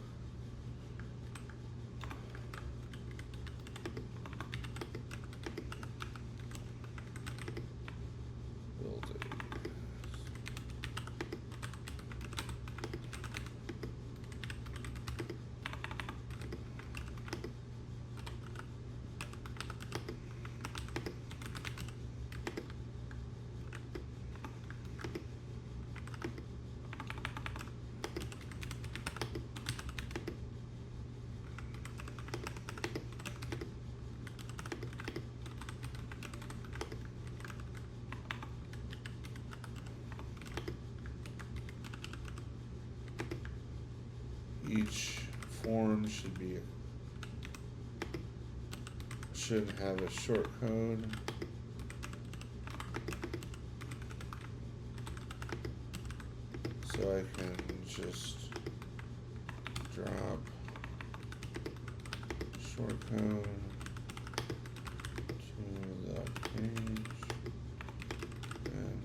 each form should have a short code. So I can just drop short code to the page and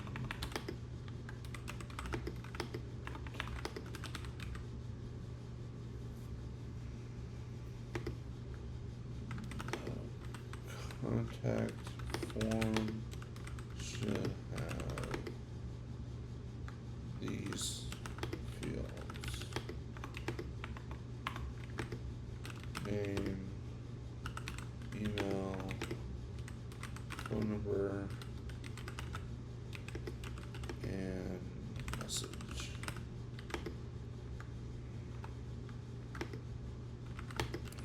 contact form should have these fields: name, email, phone number, and message.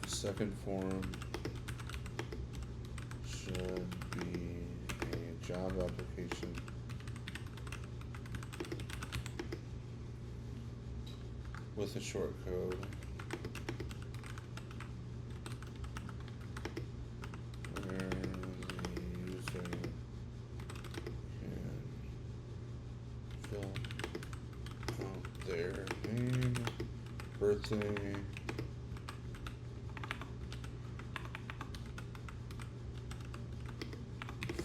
Second form should be a job application with a short code. Where the user can fill out their name, birthday,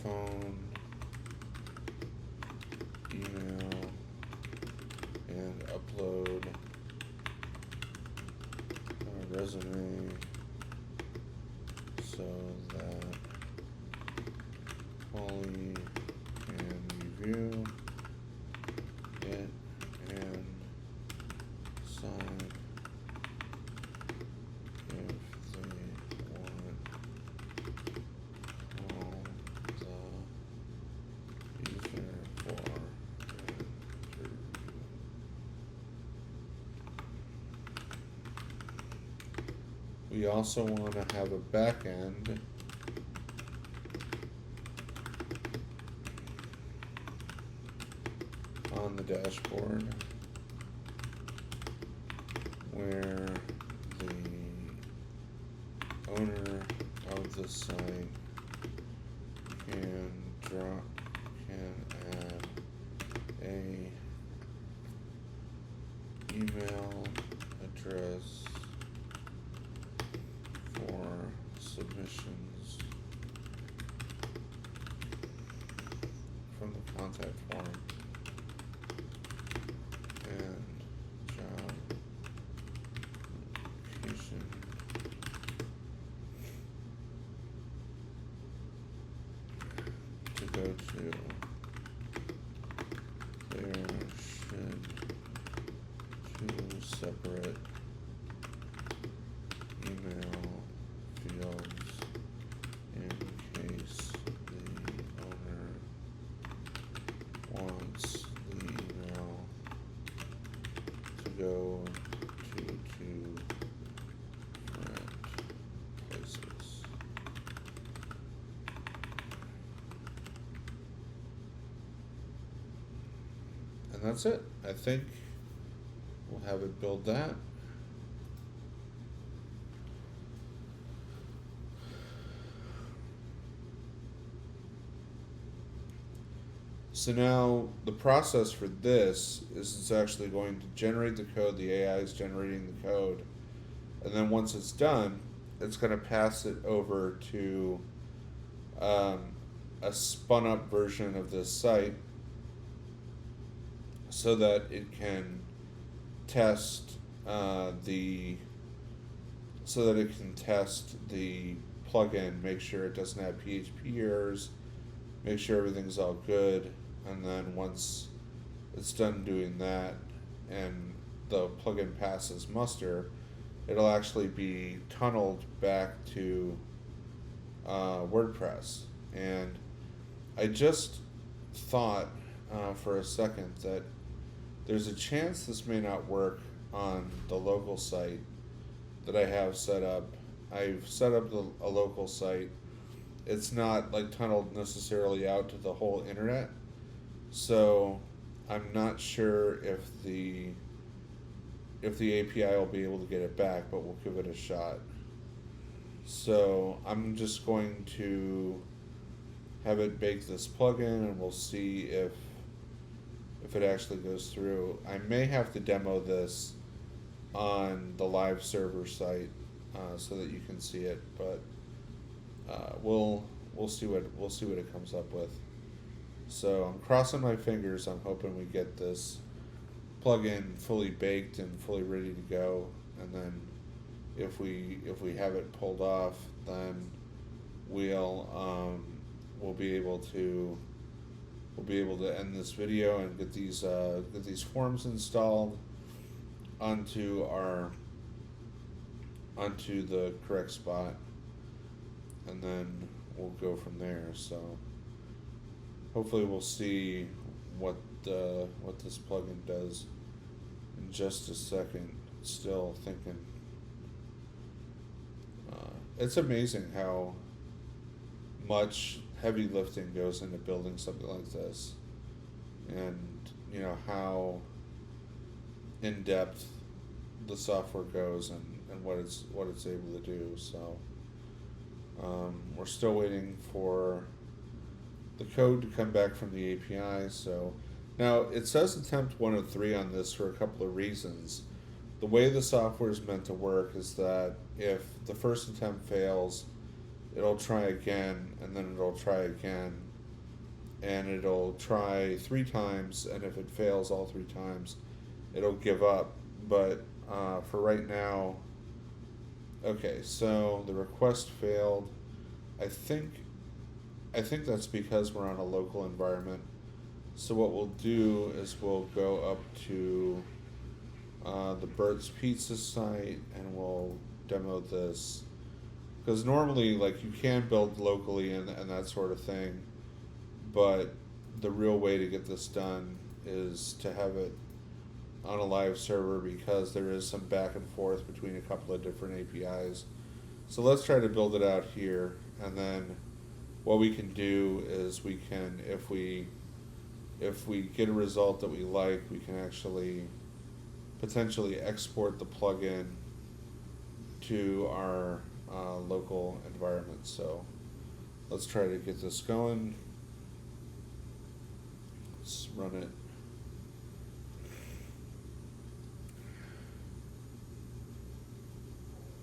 phone, email, and upload a resume so that Polly can review it and sign if they want call the user for an interview. We also want to have a backend on the dashboard where the owner of the site can add a email address for submissions from the contact form and job location to go to. There should two separate email fields in case the owner wants the email to go to two different places. And that's it. I think we'll have it build that. So now the process for this is it's actually going to generate the code, the AI is generating the code, and then once it's done, it's going to pass it over to a spun up version of this site so that it can test the plugin, make sure it doesn't have PHP errors, make sure everything's all good, and then once it's done doing that and the plugin passes muster, it'll actually be tunneled back to WordPress. And I just thought for a second that there's a chance this may not work on the local site that I have set up. I've set up a local site. It's not like tunneled necessarily out to the whole internet, so I'm not sure if the API will be able to get it back, but we'll give it a shot. So I'm just going to have it bake this plugin, and we'll see if it actually goes through. I may have to demo this on the live server site so that you can see it, but we'll see what it comes up with. So I'm crossing my fingers. I'm hoping we get this plugin fully baked and fully ready to go, and then if we have it pulled off, then we'll be able to end this video and get these forms installed onto the correct spot, and then we'll go from there. So hopefully we'll see what this plugin does in just a second. Still thinking. It's amazing how much heavy lifting goes into building something like this, and how in depth the software goes and what it's able to do. So we're still waiting for the code to come back from the API. So now it says attempt 1 of 3 on this for a couple of reasons. The way the software is meant to work is that if the first attempt fails, it'll try again, and then it'll try again, and it'll try 3 times, and if it fails all 3 times, it'll give up. But for right now, okay, so the request failed. I think that's because we're on a local environment. So what we'll do is we'll go up to the Bert's Pizza site and we'll demo this. Because normally, like, you can build locally and that sort of thing, but the real way to get this done is to have it on a live server, because there is some back and forth between a couple of different APIs. So let's try to build it out here, and then what we can do is we can, if we get a result that we like, we can actually potentially export the plugin to our local environment. So let's try to get this going. Let's run it.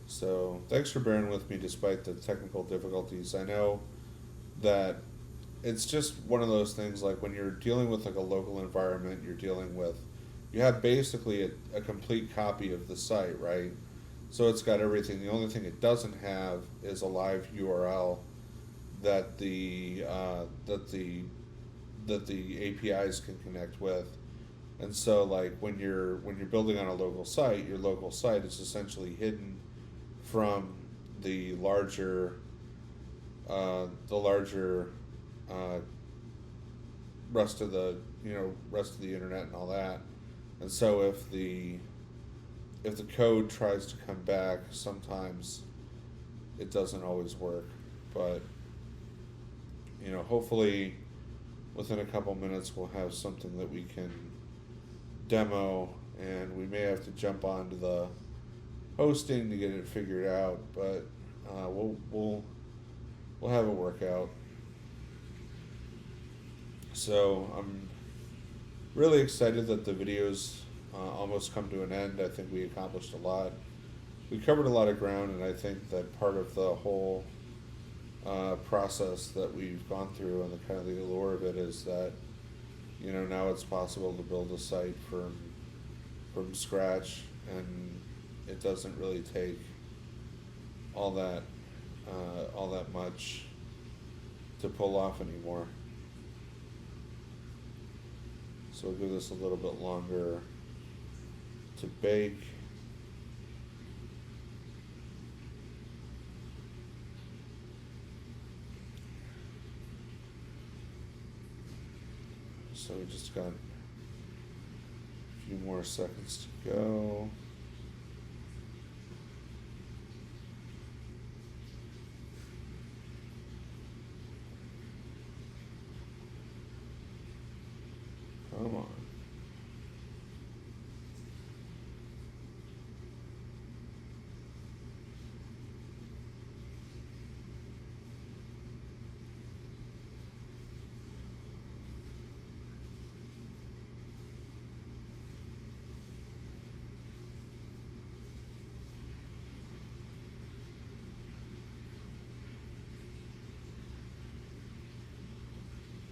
So thanks for bearing with me despite the technical difficulties. I know that it's just one of those things, like when you're dealing with like a local environment, you have basically a complete copy of the site, right? So it's got everything. The only thing it doesn't have is a live URL that the APIs can connect with. And so like when you're building on a local site, your local site is essentially hidden from the larger rest of the internet and all that. And so if the code tries to come back, sometimes it doesn't always work. But hopefully within a couple minutes we'll have something that we can demo, and we may have to jump onto the hosting to get it figured out, but we'll have it work out. So I'm really excited that the videos almost come to an end. I think we accomplished a lot. We covered a lot of ground, and I think that part of the whole process that we've gone through and the kind of the allure of it is that now it's possible to build a site from scratch, and it doesn't really take all that much to pull off anymore. So we'll give this a little bit longer to bake. So we just got a few more seconds to go. Come on.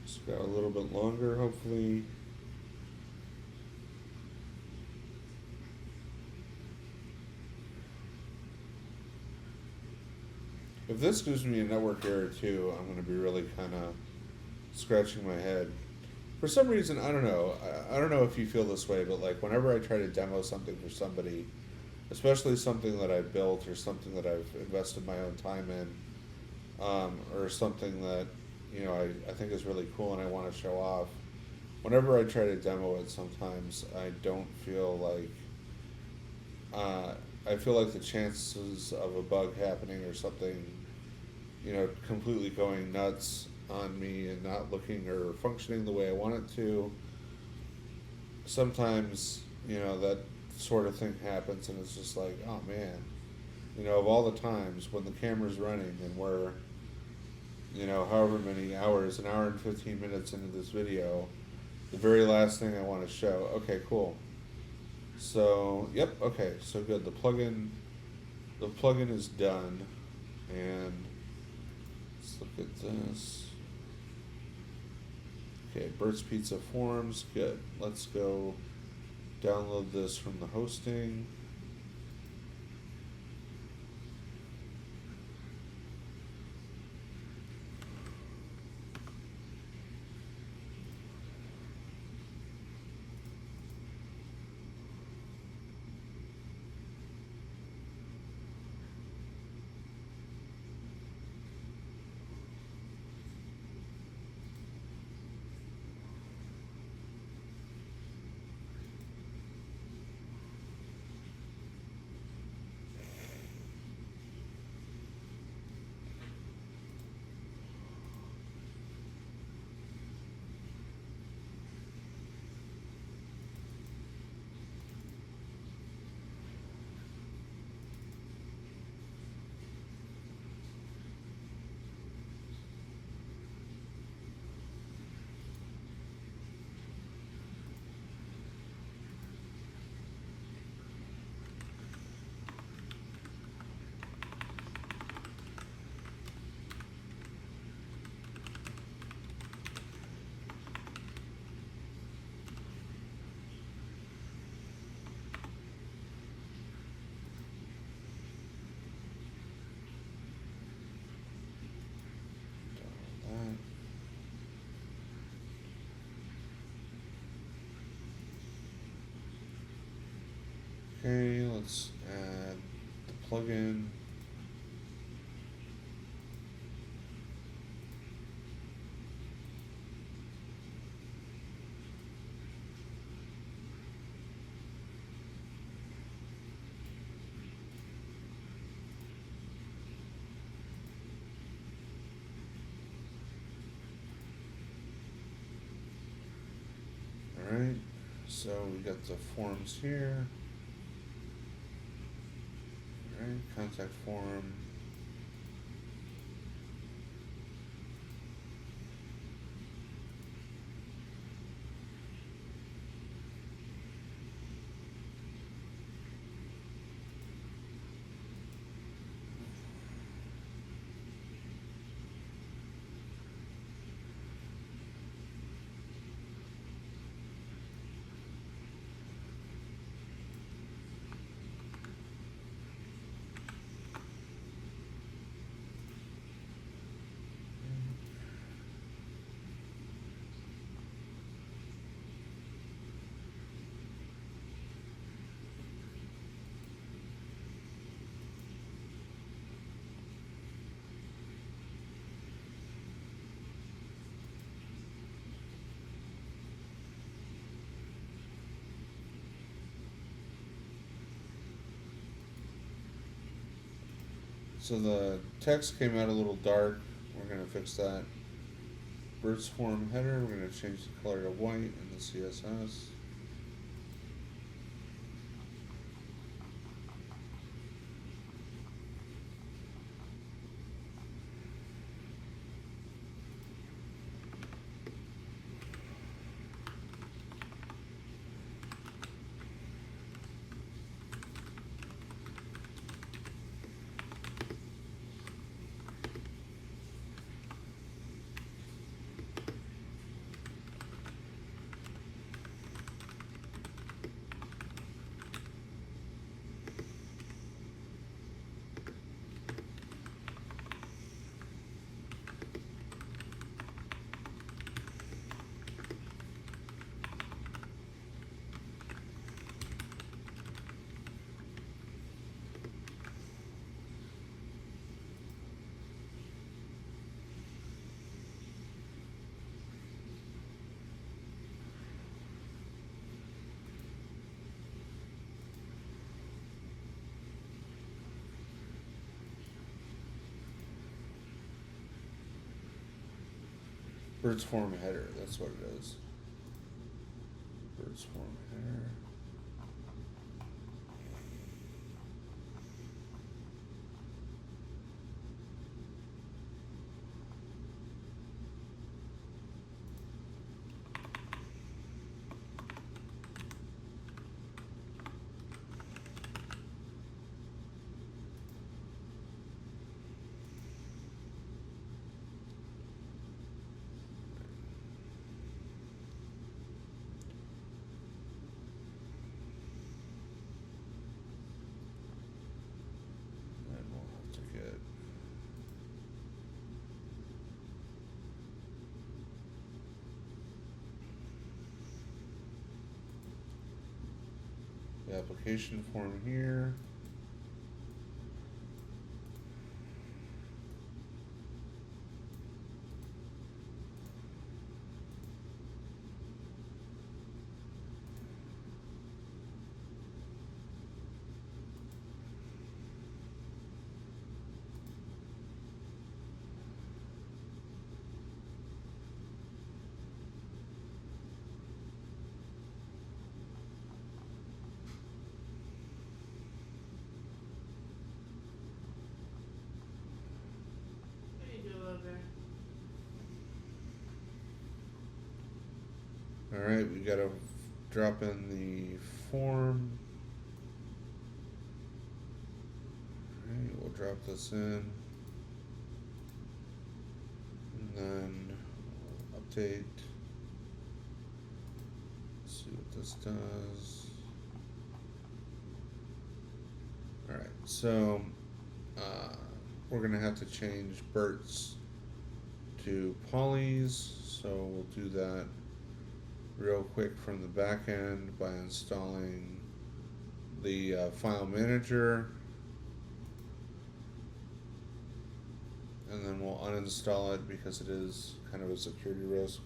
Just got a little bit longer, hopefully. If this gives me a network error too, I'm going to be really kind of scratching my head. For some reason, I don't know. I don't know if you feel this way, but like whenever I try to demo something for somebody, especially something that I built or something that I've invested my own time in, or something that I think is really cool and I want to show off, whenever I try to demo it, sometimes I don't feel like I feel like the chances of a bug happening or something, completely going nuts on me and not looking or functioning the way I want it to, sometimes, that sort of thing happens, and it's just like, oh man, of all the times when the camera's running and we're, however many hours, an hour and 15 minutes into this video, the very last thing I want to show. Okay, cool. So, yep, okay, so good. The plugin is done, and let's look at this. Okay, Bert's Pizza Forms, good. Let's go download this from the hosting. Okay, let's add the plugin. Alright, so we got the forms here. Alright, contact form. So the text came out a little dark. We're going to fix that. Bert's form header, we're going to change the color to white in the CSS. Bert's form header, that's what it is. Bert's form header. application form here. Alright, we gotta drop in the form. Alright, we'll drop this in. And then we'll update. Let's see what this does. Alright, so we're gonna have to change Bert's to Polly's, so we'll do that real quick from the back end by installing the file manager, and then we'll uninstall it because it is kind of a security risk.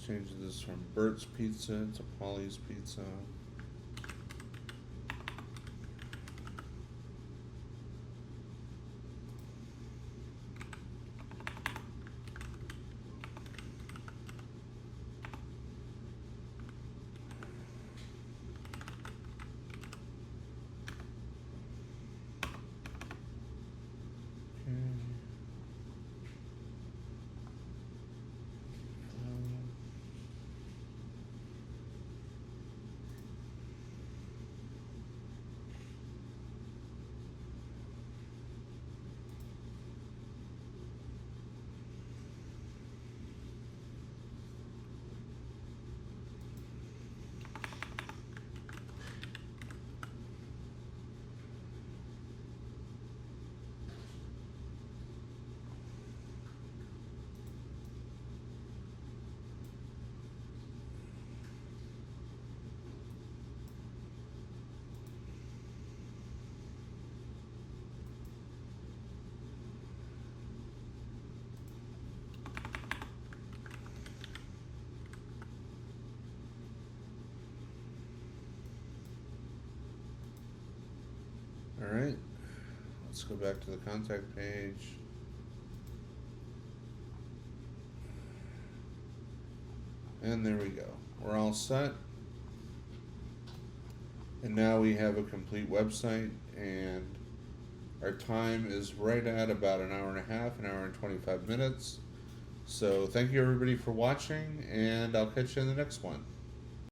Change this from Bert's Pizza to Polly's Pizza. Alright, let's go back to the contact page. And there we go. We're all set. And now we have a complete website, and our time is right at about an hour and a half, an hour and 25 minutes. So thank you everybody for watching, and I'll catch you in the next one.